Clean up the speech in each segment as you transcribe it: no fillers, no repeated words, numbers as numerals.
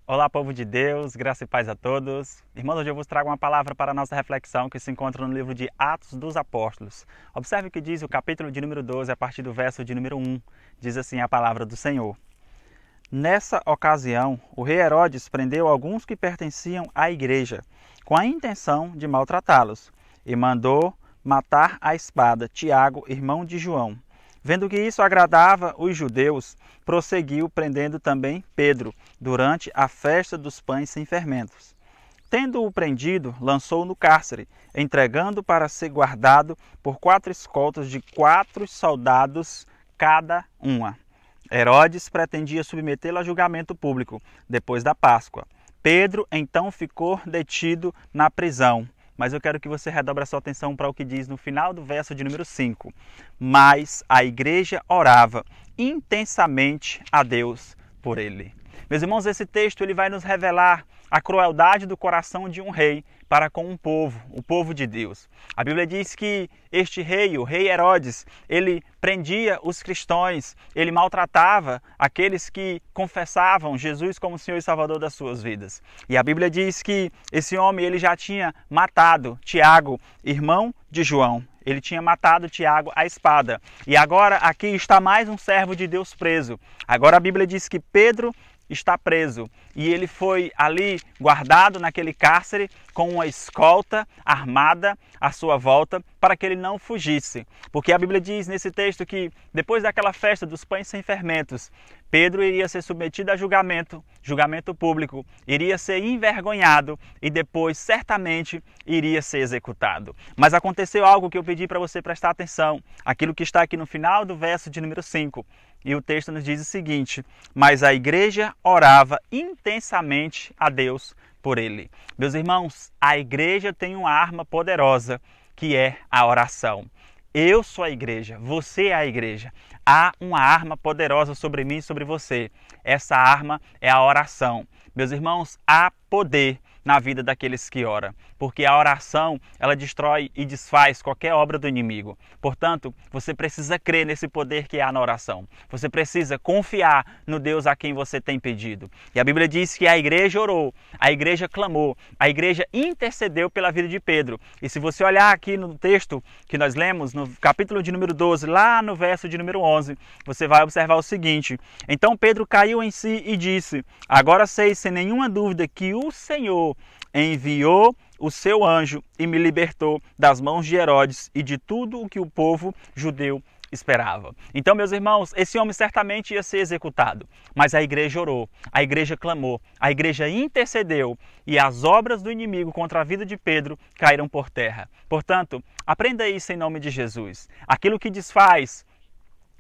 Olá, povo de Deus, graça e paz a todos. Irmãos, hoje eu vos trago uma palavra para a nossa reflexão que se encontra no livro de Atos dos Apóstolos. Observe o que diz o capítulo de número 12, a partir do verso de número 1. Diz assim a palavra do Senhor. Nessa ocasião, o rei Herodes prendeu alguns que pertenciam à igreja, com a intenção de maltratá-los, e mandou matar à espada Tiago, irmão de João. Vendo que isso agradava os judeus, prosseguiu prendendo também Pedro, durante a festa dos pães sem fermentos. Tendo-o prendido, lançou-o no cárcere, entregando para ser guardado por 4 escoltas de 4 soldados cada uma. Herodes pretendia submetê-lo a julgamento público, depois da Páscoa. Pedro então ficou detido na prisão. Mas eu quero que você redobre a sua atenção para o que diz no final do verso de número 5. Mas a igreja orava intensamente a Deus por ele. Meus irmãos, esse texto ele vai nos revelar a crueldade do coração de um rei para com um povo, o povo de Deus. A Bíblia diz que este rei, o rei Herodes, ele prendia os cristãos, ele maltratava aqueles que confessavam Jesus como Senhor e Salvador das suas vidas. E a Bíblia diz que esse homem ele já tinha matado Tiago, irmão de João. Ele tinha matado Tiago à espada. E agora aqui está mais um servo de Deus preso. Agora a Bíblia diz que Pedro está preso e ele foi ali guardado naquele cárcere com uma escolta armada à sua volta para que ele não fugisse. Porque a Bíblia diz nesse texto que depois daquela festa dos pães sem fermentos, Pedro iria ser submetido a julgamento público, iria ser envergonhado e depois certamente iria ser executado. Mas aconteceu algo que eu pedi para você prestar atenção, aquilo que está aqui no final do verso de número 5. E o texto nos diz o seguinte: mas a igreja orava intensamente a Deus por ele. Meus irmãos, a igreja tem uma arma poderosa, que é a oração. Eu sou a igreja, você é a igreja. Há uma arma poderosa sobre mim e sobre você. Essa arma é a oração. Meus irmãos, há poder na vida daqueles que oram, porque a oração, ela destrói e desfaz qualquer obra do inimigo. Portanto, você precisa crer nesse poder que há na oração. Você precisa confiar no Deus a quem você tem pedido. E a Bíblia diz que a igreja orou, a igreja clamou, a igreja intercedeu pela vida de Pedro. E se você olhar aqui no texto que nós lemos, no capítulo de número 12, lá no verso de número 11, você vai observar o seguinte: então Pedro caiu em si e disse: agora sei sem nenhuma dúvida que o Senhor enviou o seu anjo e me libertou das mãos de Herodes e de tudo o que o povo judeu esperava. Então, meus irmãos, esse homem certamente ia ser executado, mas a igreja orou, a igreja clamou, a igreja intercedeu e as obras do inimigo contra a vida de Pedro caíram por terra. Portanto, aprenda isso em nome de Jesus. Aquilo que desfaz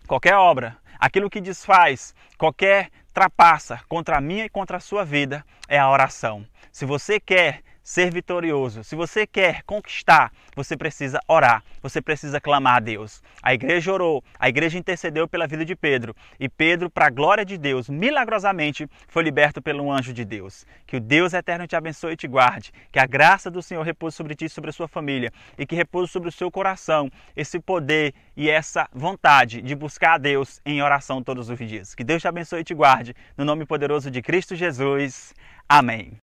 qualquer obra, aquilo que desfaz qualquer trapaça contra a minha e contra a sua vida é a oração. Se você quer ser vitorioso, se você quer conquistar, você precisa orar, você precisa clamar a Deus. A igreja orou, a igreja intercedeu pela vida de Pedro e Pedro, para a glória de Deus, milagrosamente foi liberto pelo anjo de Deus. Que o Deus eterno te abençoe e te guarde, que a graça do Senhor repouse sobre ti e sobre a sua família e que repouse sobre o seu coração esse poder e essa vontade de buscar a Deus em oração todos os dias. Que Deus te abençoe e te guarde, no nome poderoso de Cristo Jesus. Amém.